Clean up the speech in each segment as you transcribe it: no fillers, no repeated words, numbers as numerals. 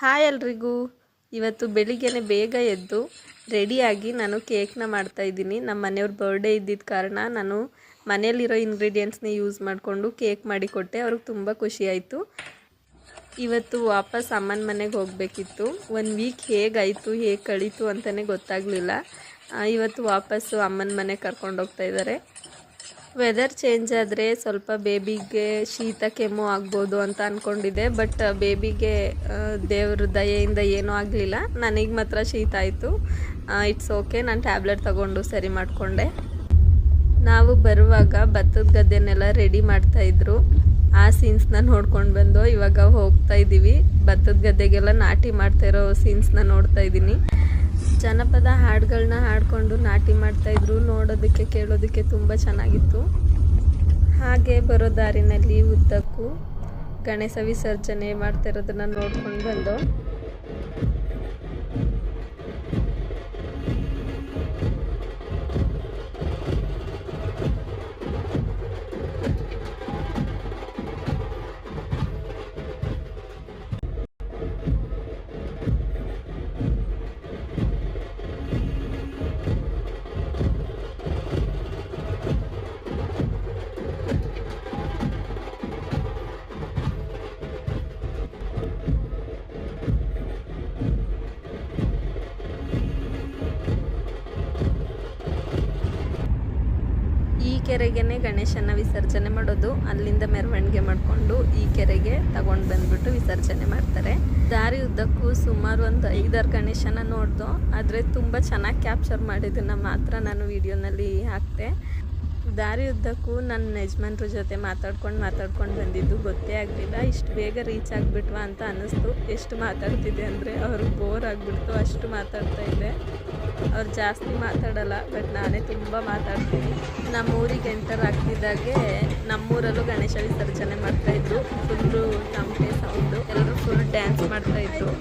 Hi ಎಲ್ರಿಗೂ. ಇವತ್ತು ಬೆಳಿಗ್ಗೆನೆ ಬೇಗ ಎದ್ದು ರೆಡಿಯಾಗಿ ನಾನು ಕೇಕ್ನ ಮಾಡ್ತಾಯಿದ್ದೀನಿ. ನಮ್ಮ ಮನೆಯವ್ರ ಬರ್ಡೇ ಇದ್ದಿದ್ದ ಕಾರಣ ನಾನು ಮನೆಯಲ್ಲಿರೋ ಇಂಗ್ರೀಡಿಯೆಂಟ್ಸ್ನೇ ಯೂಸ್ ಮಾಡಿಕೊಂಡು ಕೇಕ್ ಮಾಡಿಕೊಟ್ಟೆ. ಅವ್ರಿಗೆ ತುಂಬ ಖುಷಿ ಆಯಿತು. ಇವತ್ತು ವಾಪಸ್ ಅಮ್ಮನ ಮನೆಗೆ ಹೋಗಬೇಕಿತ್ತು. 1 ವೀಕ್ ಹೇಗಾಯಿತು ಹೇಗೆ ಕಳೀತು ಅಂತಲೇ ಗೊತ್ತಾಗಲಿಲ್ಲ. ಇವತ್ತು ವಾಪಸ್ಸು ಅಮ್ಮನ ಮನೆಗೆ ಕರ್ಕೊಂಡು ಹೋಗ್ತಾ ಇದ್ದಾರೆ. ವೆದರ್ ಚೇಂಜ್ ಆದರೆ ಸ್ವಲ್ಪ ಬೇಬಿಗೆ ಶೀತ ಕೆಮ್ಮು ಆಗ್ಬೋದು ಅಂತ ಅಂದ್ಕೊಂಡಿದ್ದೆ. ಬಟ್ ಬೇಬಿಗೆ ದೇವ್ರ ದಯೆಯಿಂದ ಏನೂ ಆಗಲಿಲ್ಲ. ನನಗೆ ಮಾತ್ರ ಶೀತ ಆಯಿತು. ಇಟ್ಸ್ ಓಕೆ, ನಾನು ಟ್ಯಾಬ್ಲೆಟ್ ತಗೊಂಡು ಸರಿ ಮಾಡಿಕೊಂಡೆ. ನಾವು ಬರುವಾಗ ಭತ್ತದ ಗದ್ದೆನೆಲ್ಲ ರೆಡಿ ಮಾಡ್ತಾಯಿದ್ರು. ಆ ಸೀನ್ಸ್ನ ನೋಡ್ಕೊಂಡು ಬಂದು ಇವಾಗ ಹೋಗ್ತಾ ಇದ್ದೀವಿ. ಭತ್ತದ ಗದ್ದೆಗೆಲ್ಲ ನಾಟಿ ಮಾಡ್ತಾಯಿರೋ ಸೀನ್ಸ್ನ ನೋಡ್ತಾ ಇದ್ದೀನಿ. ಜನಪದ ಹಾಡುಗಳನ್ನ ಹಾಡಿಕೊಂಡು ನಾಟಿ ಮಾಡ್ತಾಯಿದ್ರು. ನೋಡೋದಕ್ಕೆ ಕೇಳೋದಕ್ಕೆ ತುಂಬ ಚೆನ್ನಾಗಿತ್ತು. ಹಾಗೆ ಬರೋ ದಾರಿನಲ್ಲಿ ಉದ್ದಕ್ಕೂ ಗಣೇಶ ವಿಸರ್ಜನೆ ಮಾಡ್ತಿರೋದನ್ನು ನೋಡ್ಕೊಂಡು ಬಂದು ಈ ಕೆರೆಗೆ ಗಣೇಶನ ವಿಸರ್ಜನೆ ಮಾಡೋದು. ಅಲ್ಲಿಂದ ಮೆರವಣಿಗೆ ಮಾಡಿಕೊಂಡು ಈ ಕೆರೆಗೆ ತಗೊಂಡು ಬಂದ್ಬಿಟ್ಟು ವಿಸರ್ಜನೆ ಮಾಡ್ತಾರೆ. ದಾರಿ ಉದ್ದಕ್ಕೂ ಸುಮಾರು ಒಂದು 5-6 ಗಣೇಶನ ನೋಡ್ದು. ಆದರೆ ತುಂಬ ಚೆನ್ನಾಗಿ ಕ್ಯಾಪ್ಚರ್ ಮಾಡಿದ್ದನ್ನು ಮಾತ್ರ ನಾನು ವಿಡಿಯೋನಲ್ಲಿ ಹಾಕ್ತೆ. ದಾರಿ ಉದ್ದಕ್ಕೂ ನನ್ನ ಯಜಮಾನ್ರ ಜೊತೆ ಮಾತಾಡ್ಕೊಂಡು ಬಂದಿದ್ದು ಗೊತ್ತೇ ಆಗಲಿಲ್ಲ. ಇಷ್ಟು ಬೇಗ ರೀಚ್ ಆಗಿಬಿಟ್ವಾ ಅಂತ ಅನ್ನಿಸ್ತು. ಎಷ್ಟು ಮಾತಾಡ್ತಿದ್ದೆ ಅಂದರೆ ಅವ್ರಿಗೆ ಬೋರ್ ಆಗಿಬಿಡ್ತು, ಅಷ್ಟು ಮಾತಾಡ್ತಾ ಇದ್ದೆ. ಅವ್ರು ಜಾಸ್ತಿ ಮಾತಾಡಲ್ಲ, ಬಟ್ ನಾನೇ ತುಂಬ ಮಾತಾಡ್ತೀನಿ. ನಮ್ಮೂರಿಗೆ ಎಂಟರ್ ಆಗ್ತಿದ್ದಾಗೆ ನಮ್ಮೂರಲ್ಲೂ ಗಣೇಶ ವಿಸರ್ಜನೆ ಮಾಡ್ತಾಯಿದ್ರು. ಫುಲ್ಲು ತಮಟೆ ಸೌಂಡು, ಎಲ್ಲರೂ ಫುಲ್ ಡ್ಯಾನ್ಸ್ ಮಾಡ್ತಾಯಿದ್ರು.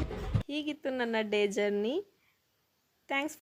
ಹೀಗಿತ್ತು ನನ್ನ ಡೇ ಜರ್ನಿ. ಥ್ಯಾಂಕ್ಸ್.